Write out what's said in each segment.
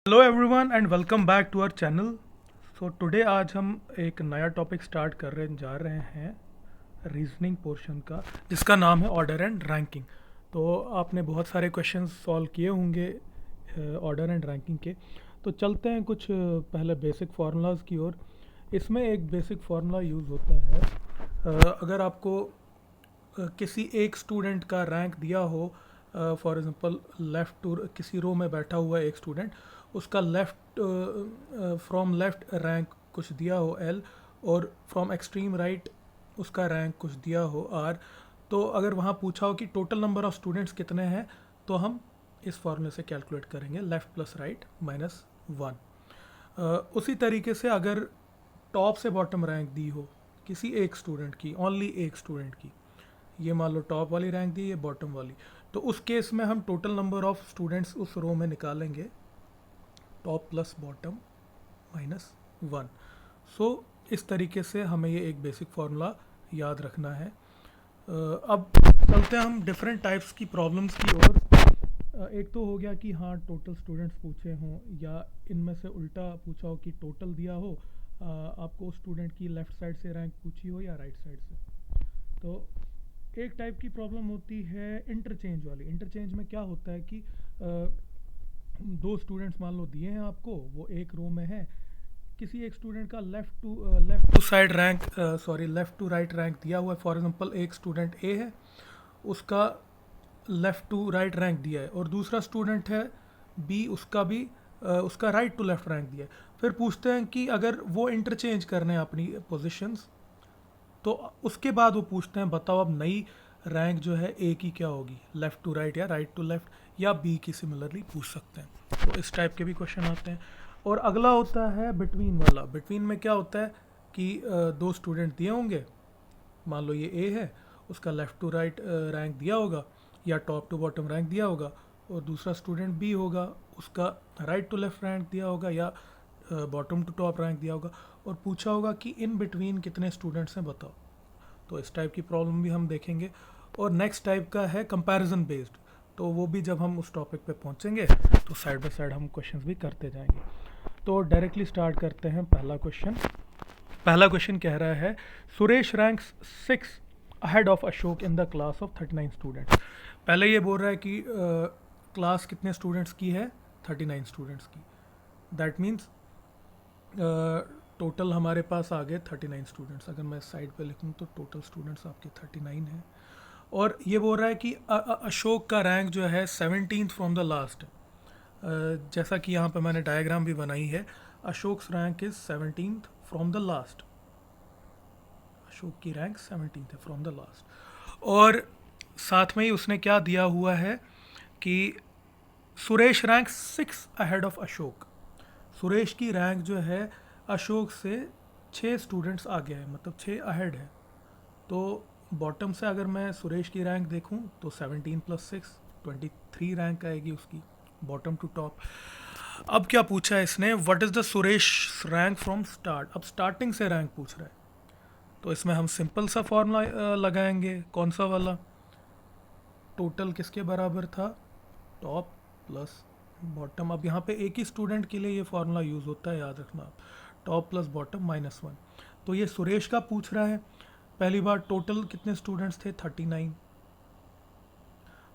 Hello everyone and welcome back to our channel. So today आज हम एक नया टॉपिक स्टार्ट जा रहे हैं रीजनिंग पोर्शन का, जिसका नाम है ऑर्डर एंड रैंकिंग। तो आपने बहुत सारे क्वेश्चंस सॉल्व किए होंगे ऑर्डर एंड रैंकिंग के। तो चलते हैं कुछ पहले बेसिक फार्मूलाज की ओर। इसमें एक बेसिक फार्मूला यूज़ होता है। अगर आपको किसी एक स्टूडेंट का रैंक दिया हो, फॉर एग्जांपल लेफ़्ट टू किसी रो में बैठा हुआ है एक स्टूडेंट, उसका लेफ़्ट फ्रॉम लेफ़्ट रैंक कुछ दिया हो एल, और फ्रॉम एक्सट्रीम राइट उसका रैंक कुछ दिया हो आर। तो अगर वहाँ पूछा हो कि टोटल नंबर ऑफ़ स्टूडेंट्स कितने हैं, तो हम इस फॉर्मूले से कैलकुलेट करेंगे left plus right minus one. उसी तरीके से अगर टॉप से बॉटम रैंक दी हो किसी एक स्टूडेंट की, ओनली एक स्टूडेंट की, ये मान लो टॉप वाली रैंक दी, ये बॉटम वाली, तो उस केस में हम टोटल नंबर ऑफ़ स्टूडेंट्स उस रो में निकालेंगे top plus bottom minus one. So इस तरीके से हमें ये एक बेसिक फार्मूला याद रखना है। अब चलते हैं हम डिफरेंट टाइप्स की प्रॉब्लम्स की ओर। एक तो हो गया कि हाँ टोटल स्टूडेंट्स पूछे हों, या इनमें से उल्टा पूछा हो कि टोटल दिया हो, आपको उस स्टूडेंट की लेफ़्ट साइड से रैंक पूछी हो या राइट साइड से। तो एक टाइप की प्रॉब्लम होती है इंटरचेंज वाली। इंटरचेंज में क्या होता है कि दो स्टूडेंट्स मान लो दिए हैं आपको, वो एक रो में है, किसी एक स्टूडेंट का left to side rank left to right rank दिया हुआ है। फॉर एग्जांपल एक स्टूडेंट ए है, उसका लेफ़्ट टू राइट रैंक दिया है, और दूसरा स्टूडेंट है बी, उसका भी उसका राइट टू लेफ़्ट रैंक दिया है। फिर पूछते हैं कि अगर वो इंटरचेंज करने हैं अपनी पोजिशंस, तो उसके बाद वो पूछते हैं बताओ अब नई रैंक जो है ए की क्या होगी, लेफ़्ट टू राइट या राइट टू लेफ़्ट, या बी की सिमिलरली पूछ सकते हैं। तो इस टाइप के भी क्वेश्चन आते हैं। और अगला होता है बिटवीन वाला। बिटवीन में क्या होता है कि दो स्टूडेंट दिए होंगे, मान लो ये ए है, उसका लेफ़्ट टू राइट रैंक दिया होगा या टॉप टू बॉटम रैंक दिया होगा, और दूसरा स्टूडेंट बी होगा, उसका राइट टू लेफ़्ट रैंक दिया होगा या बॉटम टू टॉप रैंक दिया होगा, और पूछा होगा कि इन बिटवीन कितने स्टूडेंट्स हैं बताओ। तो इस टाइप की प्रॉब्लम भी हम देखेंगे। और नेक्स्ट टाइप का है कंपैरिजन बेस्ड, तो वो भी जब हम उस टॉपिक पे पहुंचेंगे तो साइड बाय साइड हम क्वेश्चंस भी करते जाएंगे। तो डायरेक्टली स्टार्ट करते हैं पहला क्वेश्चन। पहला क्वेश्चन कह रहा है Suresh ranks 6 ahead of Ashok in the class of 39 students. पहले ये बोल रहा है कि क्लास कितने स्टूडेंट्स की है, 39 स्टूडेंट्स की। दैट मीन्स टोटल हमारे पास आ गए 39 स्टूडेंट्स। अगर मैं साइड पे लिखूँ तो टोटल स्टूडेंट्स आपके 39 हैं। और ये बोल रहा है कि अशोक का रैंक जो है 17th फ्रॉम द लास्ट। जैसा कि यहाँ पे मैंने डायग्राम भी बनाई है, Ashok rank is 17th from the last. Ashok की रैंक 17th है फ्रॉम द लास्ट। और साथ में ही उसने क्या दिया हुआ है कि Suresh rank 6 ahead of Ashok. Suresh की रैंक जो है अशोक से 6 स्टूडेंट्स आगे है, मतलब 6 अहेड है। तो बॉटम से अगर मैं सुरेश की रैंक देखूं तो 17 प्लस 6 23 रैंक आएगी उसकी, बॉटम टू टॉप। अब क्या पूछा है इसने, what is the Suresh rank from start. अब स्टार्टिंग से रैंक पूछ रहा है, तो इसमें हम सिंपल सा फॉर्मूला लगाएंगे। कौन सा वाला, टोटल किसके बराबर था, टॉप प्लस बॉटम। अब यहाँ पे एक ही स्टूडेंट के लिए ये फार्मूला यूज़ होता है, याद रखना आप, top plus bottom minus one. तो ये सुरेश का पूछ रहा है। पहली बार टोटल कितने स्टूडेंट्स थे, 39।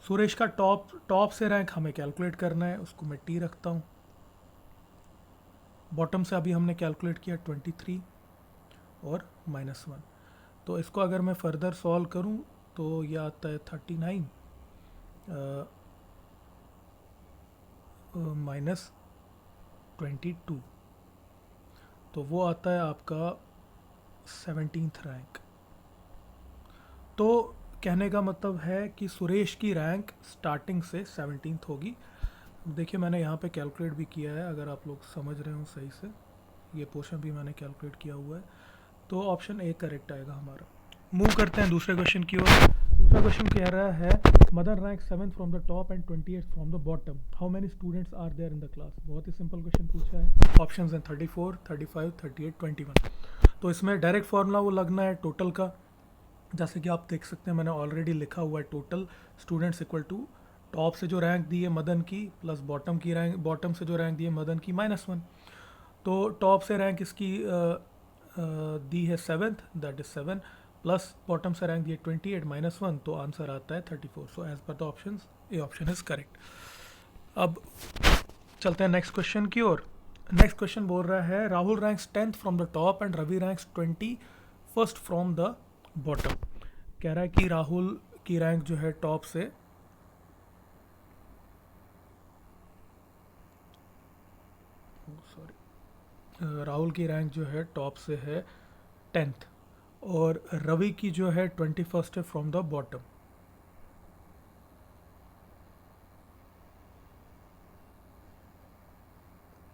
सुरेश का टॉप से रैंक हमें कैलकुलेट करना है, उसको मैं टी रखता हूँ। बॉटम से अभी हमने कैलकुलेट किया 23 और माइनस वन। तो इसको अगर मैं फर्दर सॉल्व करूँ तो ये आता है 39 माइनस 22, तो वो आता है आपका 17th रैंक। तो कहने का मतलब है कि सुरेश की रैंक स्टार्टिंग से 17th होगी। देखिए मैंने यहाँ पे कैलकुलेट भी किया है, अगर आप लोग समझ रहे हो सही से, ये पोर्शन भी मैंने कैलकुलेट किया हुआ है। तो ऑप्शन ए करेक्ट आएगा हमारा। मूव करते हैं दूसरे क्वेश्चन की ओर। दूसरा क्वेश्चन कह रहा है mother rank 7 from the top and 28 from the bottom, how many students are there in the class. बहुत ही सिंपल क्वेश्चन पूछा है। ऑप्शंस हैं 34, 35, 38, 21। तो इसमें डायरेक्ट फार्मूला वो लगना है टोटल का। जैसे कि आप देख सकते हैं मैंने ऑलरेडी लिखा हुआ है, total students equal to top से जो रैंक दी है मदन की प्लस बॉटम की रैंक, बॉटम से जो रैंक दी है मदन की -1। तो टॉप से रैंक इसकी दी है 7th, that is 7, plus bottom से रैंक दी है 28 -1, तो आंसर आता है 34। So as per the option A option is correct. अब चलते हैं नेक्स्ट क्वेश्चन की ओर। नेक्स्ट क्वेश्चन बोल रहा है Rahul ranks 10th from the top and Ravi ranks 21st from the bottom. कह रहा है कि राहुल की रैंक जो है टॉप से राहुल की रैंक जो है टॉप से है 10th और रवि की जो है 21st है फ्रॉम द बॉटम।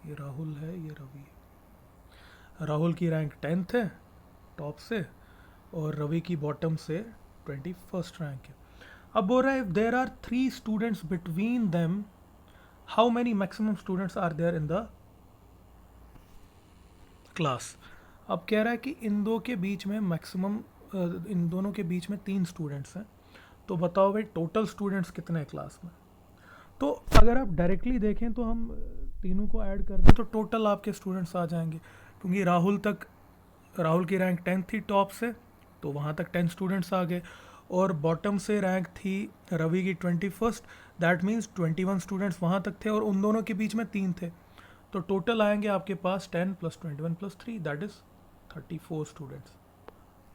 ये राहुल है, ये रवि है। राहुल की रैंक 10th है टॉप से और रवि की बॉटम से 21st रैंक है। अब बोल रहा है if there are 3 students between them how many maximum students are there in the class. अब कह रहा है कि इन दो के बीच में मैक्सिमम, इन दोनों के बीच में 3 स्टूडेंट्स हैं, तो बताओ भाई टोटल स्टूडेंट्स कितने हैं क्लास में। तो अगर आप डायरेक्टली देखें तो हम तीनों को ऐड कर दें तो टोटल आपके स्टूडेंट्स आ जाएंगे, क्योंकि राहुल की रैंक 10th थी टॉप से, तो वहाँ तक 10 स्टूडेंट्स आ गए, और बॉटम से रैंक थी रवि की 21st, दैट मीन्स 21 स्टूडेंट्स वहाँ तक थे और उन दोनों के बीच में 3 थे, तो टोटल आएंगे आपके पास 10 + 21 + 3 दैट इज़ 34 स्टूडेंट्स।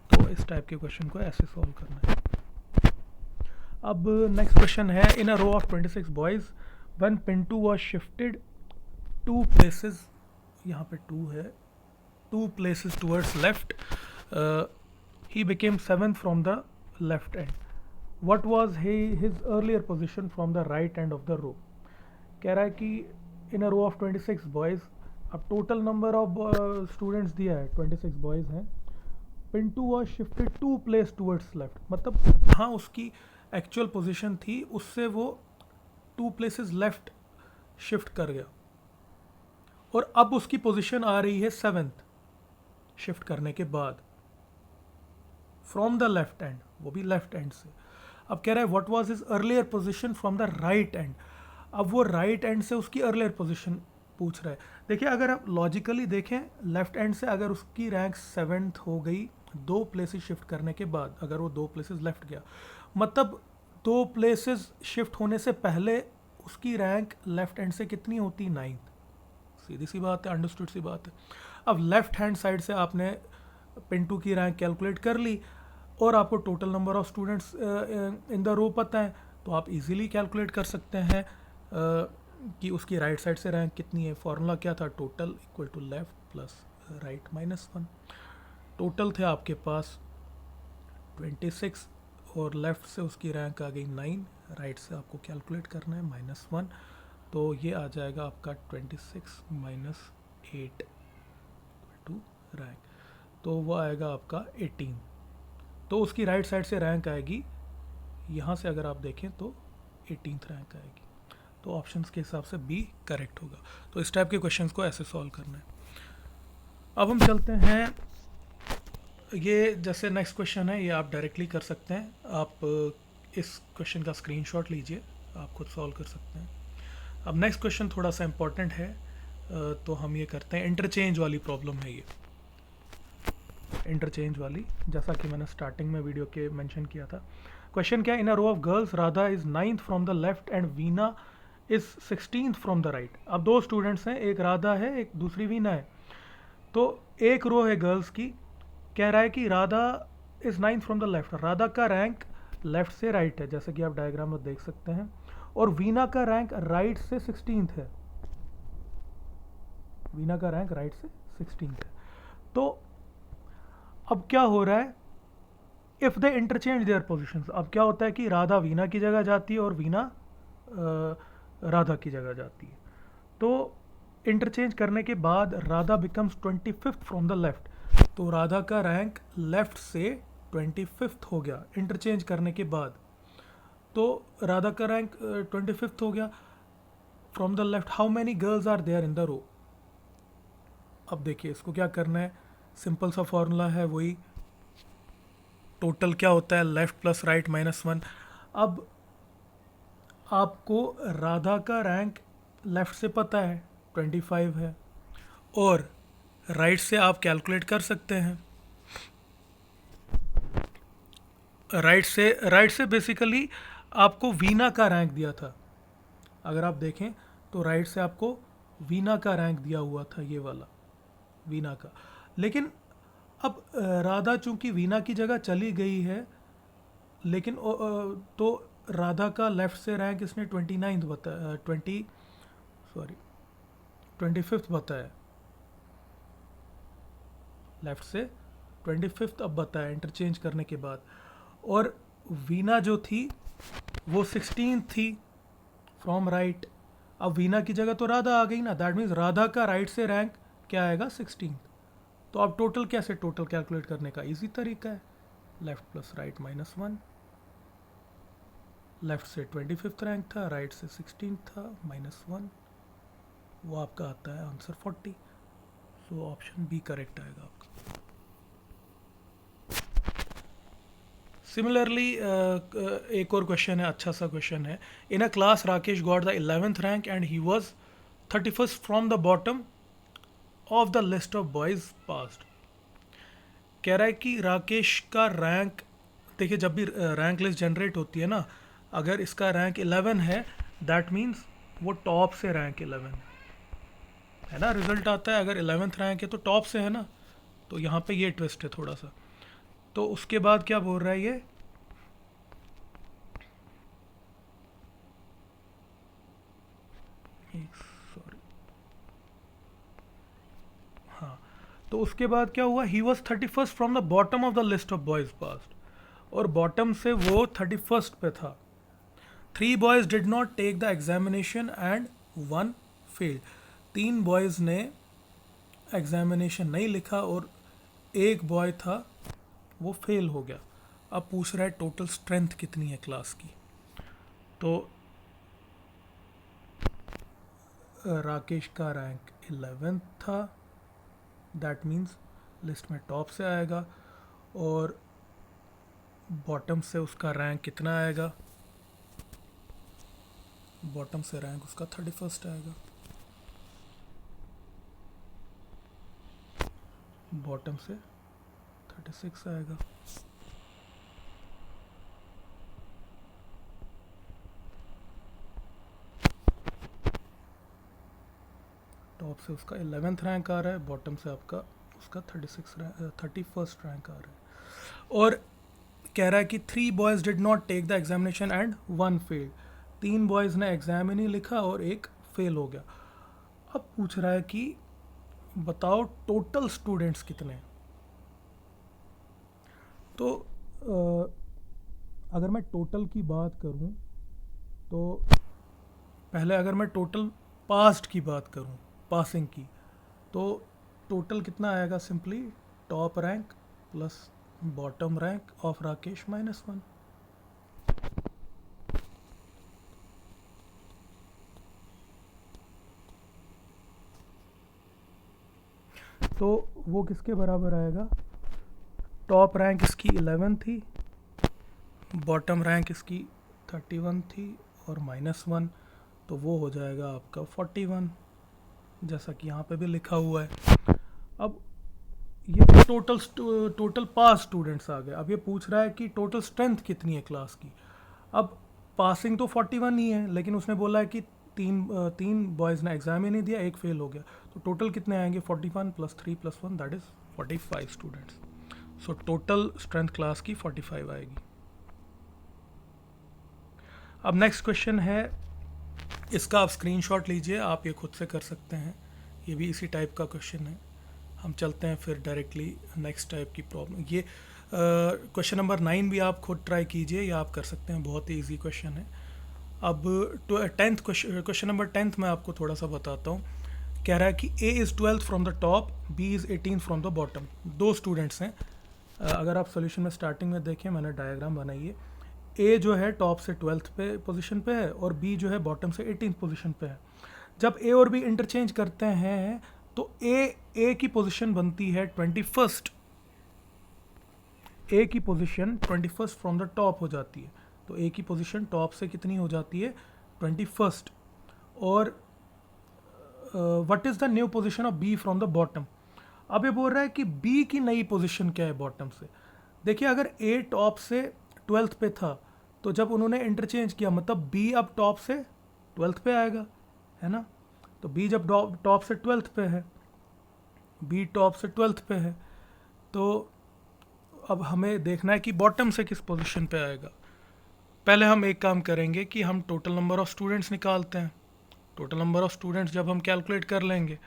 तो इस टाइप के क्वेश्चन को ऐसे सॉल्व करना है। अब नेक्स्ट क्वेश्चन है in a row of 26 boys when Pintu was shifted 2 places, यहाँ पे 2 है, 2 places towards left, he became 7th from the left end. What was his earlier position from the right end of the row? कह रहा है कि इन a row of 26 boys, अब total number of students दिया है 26 बॉयज़ हैं। Pintu was shifted 2 place towards left, मतलब हाँ उसकी एक्चुअल पोजीशन थी उससे वो 2 places लेफ्ट शिफ्ट कर गया, और अब उसकी पोजीशन आ रही है 7th शिफ्ट करने के बाद फ्रॉम द लेफ्ट एंड, वो भी लेफ्ट एंड से। अब कह रहा है what was his earlier position from the right and. अब वो राइट एंड से उसकी अर्लियर पोजीशन पूछ रहा है। देखिए अगर आप लॉजिकली देखें लेफ्ट एंड से अगर उसकी रैंक 7th हो गई 2 places शिफ्ट करने के बाद, अगर वो 2 places लेफ्ट गया, मतलब 2 places शिफ्ट होने से पहले उसकी रैंक लेफ्ट एंड से कितनी होती, 9th। सीधी सी बात है, अंडरस्टूड सी बात है। अब लेफ्ट हैंड साइड से आपने पिंटू की रैंक कैलकुलेट कर ली और आपको total number of students in the row पता है, तो आप इजीली कैलकुलेट कर सकते हैं कि उसकी राइट साइड से रैंक कितनी है। फॉर्मूला क्या था, total equal to left plus right -1। Total थे आपके पास 26 और लेफ्ट से उसकी रैंक आ गई 9, राइट से आपको कैलकुलेट करना है -1, तो ये आ जाएगा आपका 26 - 8 टू रैंक, तो वो आएगा आपका 18। तो उसकी राइट साइड से रैंक आएगी, यहाँ से अगर आप देखें तो 18th रैंक आएगी, तो ऑप्शंस के हिसाब से बी करेक्ट होगा। तो इस टाइप के क्वेश्चंस को ऐसे सॉल्व करना है। अब हम चलते हैं, ये जैसे नेक्स्ट क्वेश्चन है ये आप डायरेक्टली कर सकते हैं, आप इस क्वेश्चन का स्क्रीनशॉट लीजिए, आप खुद सॉल्व कर सकते हैं। अब नेक्स्ट क्वेश्चन थोड़ा सा इम्पॉर्टेंट है, तो हम ये करते हैं, इंटरचेंज वाली प्रॉब्लम है ये, इंटरचेंज वाली, जैसा कि मैंने स्टार्टिंग में वीडियो के मेंशन किया था। क्वेश्चन क्या है, in a row of girls Radha is 9th from the left and Veena is 16th from the right. अब 2 स्टूडेंट्स हैं, एक राधा है एक दूसरी वीना है, तो एक रो है गर्ल्स की, कह रहा है कि Radha is 9th from the left, Radha का रैंक लेफ्ट से राइट है जैसे कि आप डायग्राम में देख सकते हैं, और वीना का रैंक राइट से 16th है, वीना का रैंक राइट से 16th है। तो अब क्या हो रहा है, if they interchange their positions, अब क्या होता है कि राधा वीना की जगह जाती है और वीना राधा की जगह जाती है, तो इंटरचेंज करने के बाद Radha becomes 25th from the left, तो राधा का रैंक लेफ्ट से 25th हो गया इंटरचेंज करने के बाद, तो राधा का रैंक 25th हो गया from the left. How many girls are there in the row. अब देखिए इसको क्या करना है, सिंपल सा फॉर्मूला है वही, टोटल क्या होता है लेफ्ट प्लस राइट -1। अब आपको राधा का रैंक लेफ़्ट से पता है 25 है, और राइट से आप कैलकुलेट कर सकते हैं। राइट से बेसिकली आपको वीना का रैंक दिया था। अगर आप देखें तो राइट से आपको वीना का रैंक दिया हुआ था, ये वाला वीना का। लेकिन अब राधा चूंकि वीना की जगह चली गई है, लेकिन तो राधा का लेफ़्ट से रैंक इसने 29th बताया, 25th बताया। लेफ़्ट से 25th अब बताया इंटरचेंज करने के बाद। और वीना जो थी वो 16 थी फ्रॉम राइट। अब वीना की जगह तो राधा आ गई ना, दैट मीन्स राधा का राइट से रैंक क्या आएगा 16। तो अब टोटल कैसे, टोटल कैलकुलेट करने का इजी तरीका है, लेफ्ट प्लस राइट -1। लेफ्ट से 25th रैंक था, राइट से 16 था, -1, वो आपका आता है answer 40। So option B correct आएगा आपका। सिमिलरली एक और क्वेश्चन है, अच्छा सा क्वेश्चन है। In a class Rakesh got the 11th rank and he was 31st from the bottom of the list of boys passed. कह रहा है कि राकेश का रैंक, देखिए जब भी रैंक लिस्ट जनरेट होती है ना, अगर इसका रैंक 11 है दैट मीन्स वो टॉप से रैंक 11 है ना, रिजल्ट आता है अगर 11th रैंक है तो टॉप से है ना। तो यहाँ पे ये ट्विस्ट है थोड़ा सा। तो उसके बाद क्या बोल रहा है ये, सॉरी, हाँ, तो उसके बाद क्या हुआ, he was 31st from the bottom of the list of boys passed, और बॉटम से वो 31st पे था। 3 boys did not take the examination and 1 failed. 3 boys ने एग्जामिनेशन नहीं लिखा और एक बॉय था वो फेल हो गया। अब पूछ रहा है टोटल स्ट्रेंथ कितनी है क्लास की। तो राकेश का रैंक 11 था, दैट मीन्स लिस्ट में टॉप से आएगा, और बॉटम से उसका रैंक कितना आएगा, बॉटम से रैंक उसका 31st आएगा। बॉटम से 36 आएगा। टॉप से उसका 11th रैंक आ रहा है, बॉटम से आपका उसका 31st रैंक आ रहा है। और कह रहा है कि 3 boys did not take the examination and 1 fail. 3 boys ने एग्जाम ही नहीं लिखा और एक फेल हो गया। अब पूछ रहा है कि बताओ टोटल स्टूडेंट्स कितने हैं। तो अगर मैं टोटल की बात करूं, तो पहले अगर मैं टोटल पास्ट की बात करूं, पासिंग की, तो टोटल कितना आएगा, simply top rank plus bottom rank of Rakesh -1। तो वो किसके बराबर आएगा, टॉप रैंक इसकी 11 थी, बॉटम रैंक इसकी 31 थी और -1, तो वो हो जाएगा आपका 41, जैसा कि यहाँ पे भी लिखा हुआ है। अब ये टोटल पास स्टूडेंट्स आ गए। अब ये पूछ रहा है कि टोटल स्ट्रेंथ कितनी है क्लास की। अब पासिंग तो 41 ही है, लेकिन उसने बोला है कि तीन बॉयज़ ने एग्जाम ही नहीं दिया, एक फेल हो गया, तो टोटल कितने आएंगे, 41 + 3 + 1 that is 45 students. So total strength class की 45 आएगी। अब नेक्स्ट क्वेश्चन है, इसका आप स्क्रीनशॉट लीजिए, आप ये खुद से कर सकते हैं, ये भी इसी टाइप का क्वेश्चन है। हम चलते हैं फिर डायरेक्टली नेक्स्ट टाइप की प्रॉब्लम। ये क्वेश्चन नंबर 9 भी आप खुद ट्राई कीजिए, या आप कर सकते हैं, बहुत ही इजी क्वेश्चन है। अब 10th क्वेश्चन नंबर 10th मैं आपको थोड़ा सा बताता हूँ। कह रहा है कि A is 12th from the top, B is 18th from the bottom. 2 students हैं। अगर आप सोल्यूशन में स्टार्टिंग में देखें, मैंने डायग्राम बनाई है। A जो है टॉप से 12th पे पोजीशन पे है, और B जो है बॉटम से 18th पोजीशन पे है। जब A और B इंटरचेंज करते हैं तो A की पोजीशन बनती है 21st। A की position 21st from the top हो जाती है। तो A की पोजीशन टॉप से कितनी हो जाती है, 21st, और what is the new position of B from the bottom. अब ये बोल रहा है कि बी की नई पोजीशन क्या है बॉटम से। देखिए, अगर ए टॉप से 12th पे था, तो जब उन्होंने इंटरचेंज किया मतलब बी अब टॉप से 12th पे आएगा, है ना। तो बी जब टॉप से 12th पे है, बी टॉप से 12th पे है, तो अब हमें देखना है कि बॉटम से किस पोजीशन पे आएगा। पहले हम एक काम करेंगे कि हम टोटल नंबर ऑफ़ स्टूडेंट्स निकालते हैं। टोटल नंबर ऑफ़ स्टूडेंट्स जब हम कैलकुलेट कर लेंगे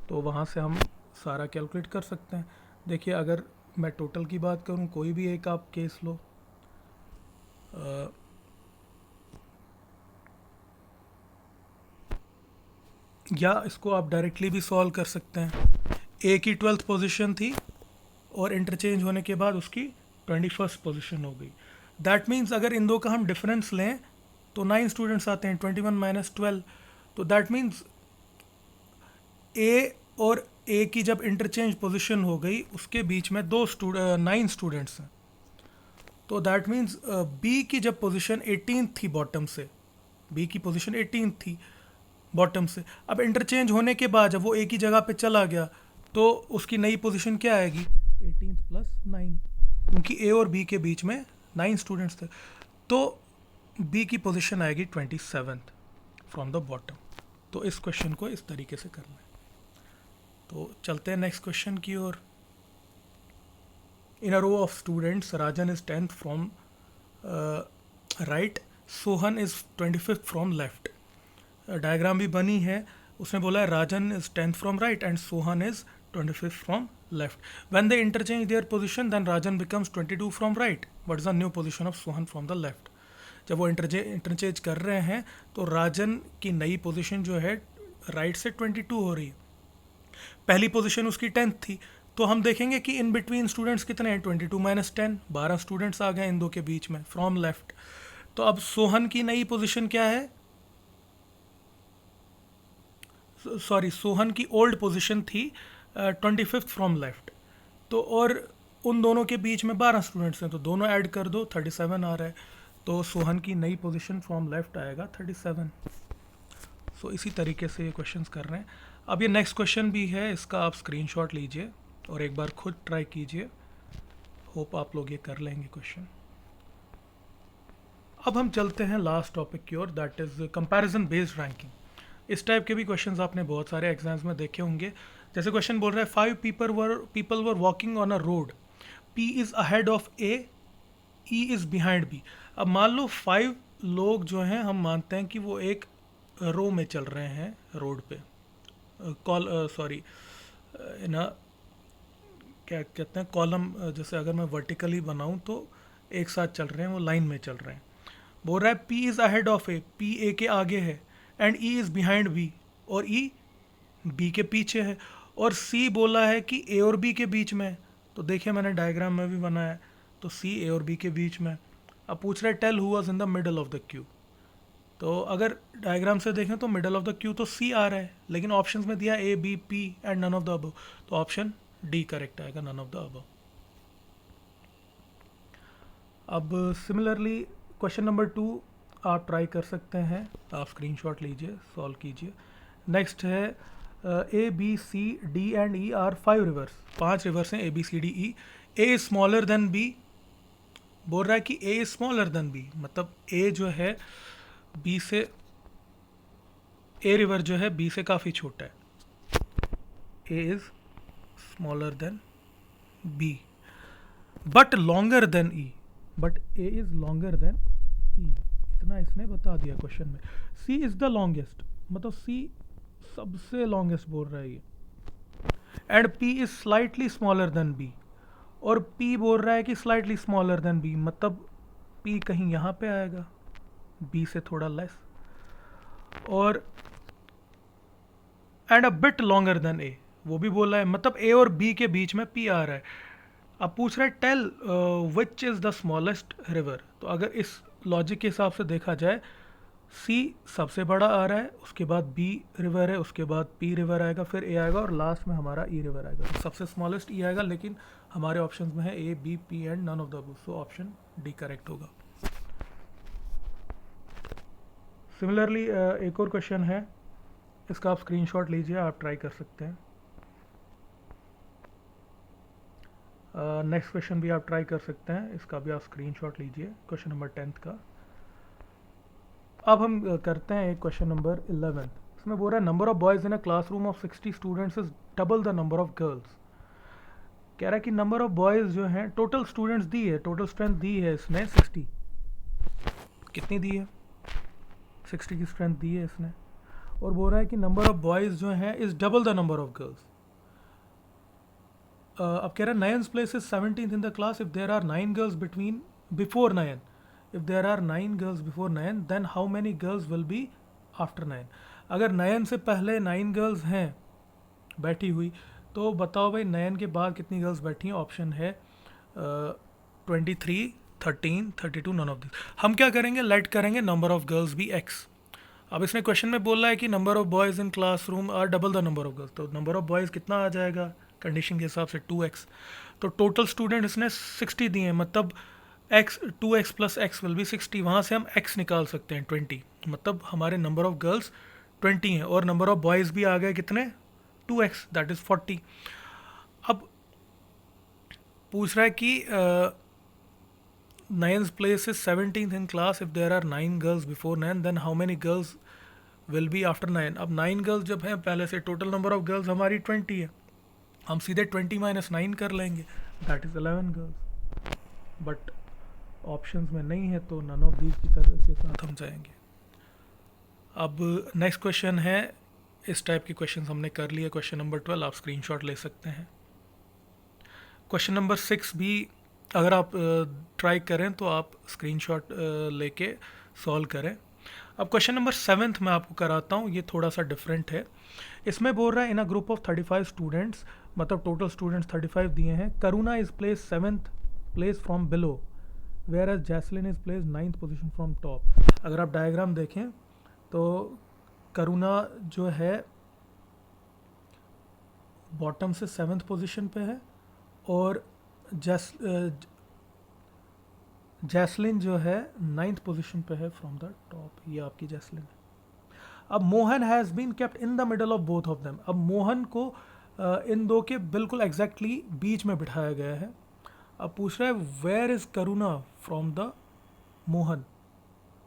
तो वहाँ से हम सारा कैलकुलेट कर सकते हैं। देखिए, अगर मैं टोटल की बात करूँ, कोई भी एक आप केस लो, या इसको आप डायरेक्टली भी सॉल्व कर सकते हैं। ए की 12th पोजीशन थी और इंटरचेंज होने के बाद उसकी 21st पोजीशन हो गई। दैट मीन्स अगर इन दो का हम डिफरेंस लें तो 9 स्टूडेंट्स आते हैं, 21 माइनस 12। तो दैट मीन्स ए और ए की जब इंटरचेंज पोजीशन हो गई उसके बीच में 9 स्टूडेंट्स हैं। तो दैट मीन्स बी की जब पोजीशन 18 थी बॉटम से, बी की पोजीशन 18 थी बॉटम से, अब इंटरचेंज होने के बाद जब वो ए की जगह पे चला गया तो उसकी नई पोजीशन क्या आएगी, 18 प्लस 9, क्योंकि ए और बी के बीच में 9 स्टूडेंट्स थे। तो बी की पोजीशन आएगी 27th फ्रॉम द बॉटम। तो इस क्वेश्चन को इस तरीके से करना है। तो चलते हैं नेक्स्ट क्वेश्चन की ओर। In a row of students, Rajan is 10th from right, Sohan is 25th from left. Diagram भी बनी है, उसने बोला है Rajan is 10th from right and Sohan is 25th from left. When they interchange their position then Rajan becomes 22 from right, what is the new position of Sohan from the left. जब वो interchange कर रहे हैं तो राजन की नई पोजीशन जो है राइट से 22 हो रही है, पहली पोजीशन उसकी 10th थी। तो हम देखेंगे कि इन बिटवीन स्टूडेंट्स कितने हैं, 22 माइनस 10, 12 स्टूडेंट्स आ गए इन दो के बीच में फ्रॉम लेफ्ट। तो अब सोहन की नई पोजीशन क्या है, सॉरी सोहन की ओल्ड पोजीशन थी 25th फ्रॉम लेफ्ट। तो और उन दोनों के बीच में 12 स्टूडेंट्स हैं, तो दोनों ऐड कर दो, 37 आ रहा है। तो सोहन की नई पोजीशन फ्रॉम लेफ्ट आएगा 37। सो इसी तरीके से ये क्वेश्चंस कर रहे हैं। अब ये नेक्स्ट क्वेश्चन भी है, इसका आप स्क्रीनशॉट लीजिए और एक बार खुद ट्राई कीजिए, होप आप लोग ये कर लेंगे क्वेश्चन। अब हम चलते हैं लास्ट टॉपिक की ओर, that is comparison based ranking. इस टाइप के भी क्वेश्चंस आपने बहुत सारे एग्जाम्स में देखे होंगे। जैसे क्वेश्चन बोल रहा है 5 people were walking on a road, P is ahead of A, E is behind B. अब मान लो 5 लोग जो हैं, हम मानते हैं कि वो एक रो में चल रहे हैं रोड पे, इन क्या कहते हैं कॉलम, जैसे अगर मैं वर्टिकली बनाऊं तो एक साथ चल रहे हैं, वो लाइन में चल रहे हैं। बोल रहा है P is ahead of A, P ए के आगे है, and E is behind B, और E B के पीछे है। और C बोला है कि A और B के बीच में है। तो देखिए मैंने डायग्राम में भी बनाया है, तो C A और B के बीच में। अब पूछ रहा है tell who was in the middle of the queue. तो अगर डायग्राम से देखें तो मिडल ऑफ द क्यू तो सी आ रहा है, लेकिन ऑप्शंस में दिया A B P and none of the above, तो ऑप्शन डी करेक्ट आएगा, नन ऑफ द अबव। अब सिमिलरली क्वेश्चन नंबर 2 आप ट्राई कर सकते हैं, आप स्क्रीनशॉट लीजिए, सॉल्व कीजिए। नेक्स्ट है A B C D and E are 5 rivers, 5 rivers हैं A B C D E. A is smaller than B, बोल रहा है कि A is smaller than B, मतलब ए जो है बी से, ए रिवर जो है बी से काफ़ी छोटा है, A is smaller than B but longer than E, but A is longer than E, इतना इसने बता दिया क्वेश्चन में। सी इज द लॉन्गेस्ट, मतलब सी सबसे लॉन्गेस्ट बोल रहा है ये, and P is slightly smaller than B, और पी बोल रहा है कि स्लाइटली स्मॉलर देन बी, मतलब पी कहीं यहाँ पे आएगा, बी से थोड़ा लेस, और and a bit longer than A, वो भी बोला है, मतलब ए और बी के बीच में पी आ रहा है। अब पूछ रहा है tell which is the smallest river. तो अगर इस लॉजिक के हिसाब से देखा जाए, सी सबसे बड़ा आ रहा है, उसके बाद बी रिवर है, उसके बाद पी रिवर आएगा, फिर ए आएगा, और लास्ट में हमारा ई रिवर आएगा। तो सबसे स्मॉलेस्ट ई आएगा, लेकिन हमारे ऑप्शंस में है A B P and none of the above, so option D correct होगा। सिमिलरली एक और क्वेश्चन है, इसका आप स्क्रीनशॉट लीजिए, आप ट्राई कर सकते हैं। नेक्स्ट क्वेश्चन भी आप ट्राई कर सकते हैं, इसका भी आप स्क्रीनशॉट लीजिए, क्वेश्चन नंबर 10th का। अब हम करते हैं एक क्वेश्चन नंबर 11। इसमें बोल रहा है number of boys in a classroom of 60 students is double the number of girls. कह रहा है कि नंबर ऑफ बॉयज़ जो हैं, टोटल स्टूडेंट्स दी है, टोटल स्ट्रेंथ दी है इसने 60। कितनी दी है? 60 की स्ट्रेंथ दी है इसने, और बोल रहा है कि नंबर ऑफ बॉयज़ जो हैं is double the number of girls. अब कह रहा है Nayan's place is 17th in the class if there are 9 girls before Nayan. If there are 9 girls before Nayan then how many girls will be after Nayan. अगर नयन से पहले 9 girls हैं बैठी हुई, तो बताओ भाई नयन के बाद कितनी गर्ल्स बैठी हैं। ऑप्शन है 23, 13, 32, नन ऑफ दिस। हम क्या करेंगे, लेट करेंगे नंबर ऑफ गर्ल्स भी एक्स। अब इसने क्वेश्चन में बोला है कि number of boys in classroom are double the number of girls, तो नंबर ऑफ बॉयज़ कितना आ जाएगा कंडीशन के हिसाब से 2x। तो टोटल स्टूडेंट इसने 60 दिए हैं, मतलब x 2x plus x will be 60। वहाँ से हम x निकाल सकते हैं 20, मतलब हमारे नंबर ऑफ गर्ल्स 20 हैं, और नंबर ऑफ बॉयज़ भी आ गए कितने, 2x, दैट इज़ 40। अब पूछ रहा है कि Nayan's place is 17th in class if there are 9 girls before Nayan then how many girls will be after Nayan. अब 9 गर्ल्स जब हैं पहले से, टोटल नंबर ऑफ गर्ल्स हमारी 20 है, हम सीधे 20 माइनस 9 कर लेंगे, that is 11 girls. But options में नहीं है, तो नन ऑफ दीज की तरह के साथ हम जाएंगे। अब नेक्स्ट क्वेश्चन है, इस टाइप के क्वेश्चन हमने कर लिए। क्वेश्चन नंबर 12 आप स्क्रीनशॉट ले सकते हैं। क्वेश्चन नंबर 6 भी अगर आप ट्राई करें तो आप स्क्रीनशॉट लेके सॉल्व करें। अब क्वेश्चन नंबर 7 मैं आपको कराता हूँ, ये थोड़ा सा डिफरेंट है। इसमें बोल रहा है in a group of 35 students, मतलब टोटल स्टूडेंट्स 35 दिए हैं। Karuna is place 7th place from below, whereas Jasleen is place 9th position from top. अगर आप डायग्राम देखें तो करुणा जो है बॉटम से 7th पोजिशन पे है, और जैसलिन जो है 9th पोजिशन पे है फ्रॉम द टॉप। ये आपकी जैसलिन है। अब Mohan has been kept in the middle of both of them. अब मोहन को इन दो के बिल्कुल एग्जैक्टली बीच में बिठाया गया है। अब पूछ रहा है where is Karuna from the Mohan,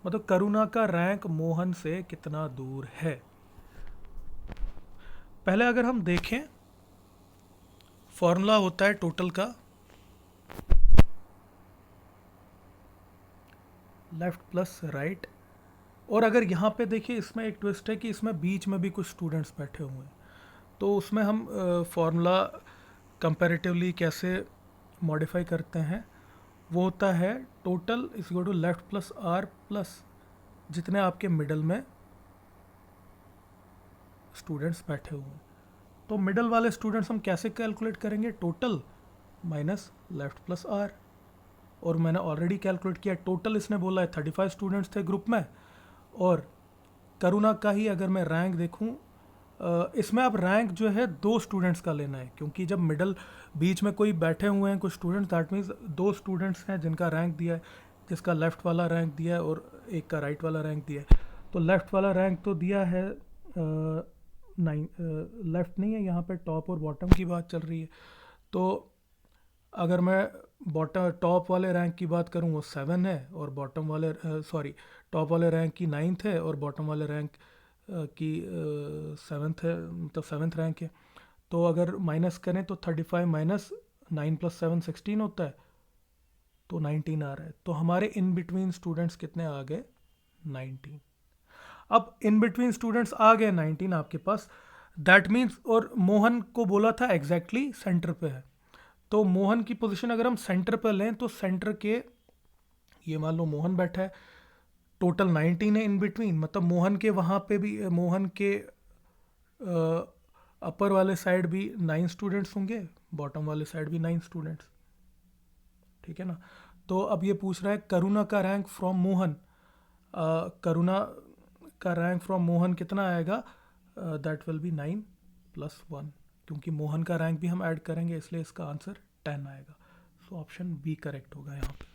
मतलब करुणा का रैंक मोहन से कितना दूर है। पहले अगर हम देखें, फॉर्मूला होता है टोटल का, लेफ्ट प्लस राइट। और अगर यहाँ पे देखिए, इसमें एक ट्विस्ट है कि इसमें बीच में भी कुछ स्टूडेंट्स बैठे हुए हैं, तो उसमें हम फॉर्मूला कंपैरेटिवली कैसे मॉडिफाई करते हैं, वो होता है total is equal to left plus R plus जितने आपके मिडल में स्टूडेंट्स बैठे हुए हैं। तो मिडल वाले स्टूडेंट्स हम कैसे कैलकुलेट करेंगे, total minus left plus R. और मैंने ऑलरेडी कैलकुलेट किया, टोटल इसने बोला है 35 स्टूडेंट्स थे ग्रुप में, और करुणा का ही अगर मैं रैंक देखूं, इसमें अब रैंक जो है 2 स्टूडेंट्स का लेना है, क्योंकि जब मिडल बीच में कोई बैठे हुए हैं कुछ स्टूडेंट्स, दैट मीन्स 2 स्टूडेंट्स हैं जिनका रैंक दिया है, जिसका लेफ़्ट वाला रैंक दिया है और एक का राइट वाला रैंक दिया है। तो लेफ़्ट वाला रैंक तो दिया है 9, लेफ़्ट नहीं है, यहाँ पे टॉप और बॉटम की बात चल रही है। तो अगर मैं बॉटम टॉप वाले रैंक की बात करूँ वो 7 है, और बॉटम वाले टॉप वाले रैंक की 9th है, और बॉटम वाले रैंक की 7th है, मतलब 7th रैंक है। तो अगर माइनस करें तो 35 माइनस 9 प्लस 7 16 होता है, तो 19 आ रहा है। तो हमारे इन बिटवीन स्टूडेंट्स कितने आ गए, 19। अब इन बिटवीन स्टूडेंट्स आ गए 19 आपके पास, दैट मीन्स, और मोहन को बोला था एग्जैक्टली सेंटर पे है, तो मोहन की पोजीशन अगर हम सेंटर पर लें तो सेंटर के, ये मान लो मोहन बैठा है, टोटल 19 है इन बिटवीन, मतलब मोहन के वहाँ पे भी, मोहन के अपर वाले साइड भी 9 स्टूडेंट्स होंगे, बॉटम वाले साइड भी 9 स्टूडेंट्स, ठीक है ना। तो अब ये पूछ रहा है करुणा का रैंक फ्रॉम मोहन, करुणा का रैंक फ्रॉम मोहन कितना आएगा, दैट विल बी 9 प्लस 1, क्योंकि मोहन का रैंक भी हम ऐड करेंगे, इसलिए इसका आंसर 10 आएगा। सो ऑप्शन बी करेक्ट होगा यहाँ पे।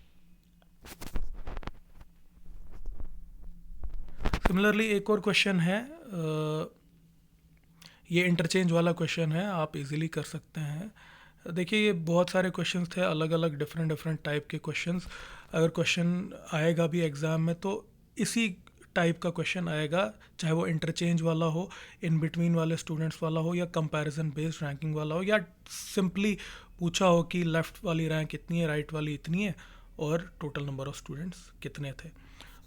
सिमिलरली एक और क्वेश्चन है, ये इंटरचेंज वाला क्वेश्चन है, आप इजीली कर सकते हैं। देखिए ये बहुत सारे क्वेश्चंस थे, अलग अलग डिफरेंट डिफरेंट टाइप के क्वेश्चंस। अगर क्वेश्चन आएगा भी एग्ज़ाम में तो इसी टाइप का क्वेश्चन आएगा, चाहे वो इंटरचेंज वाला हो, इन बिटवीन वाले स्टूडेंट्स वाला हो, या कंपैरिजन बेस्ड रैंकिंग वाला हो, या सिंपली पूछा हो कि लेफ़्ट वाली रैंक इतनी है, राइट वाली इतनी है, और टोटल नंबर ऑफ़ स्टूडेंट्स कितने थे।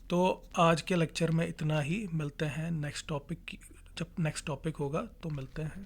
तो आज के लेक्चर में इतना ही, मिलते हैं नेक्स्ट टॉपिक जब नेक्स्ट टॉपिक होगा तो मिलते हैं।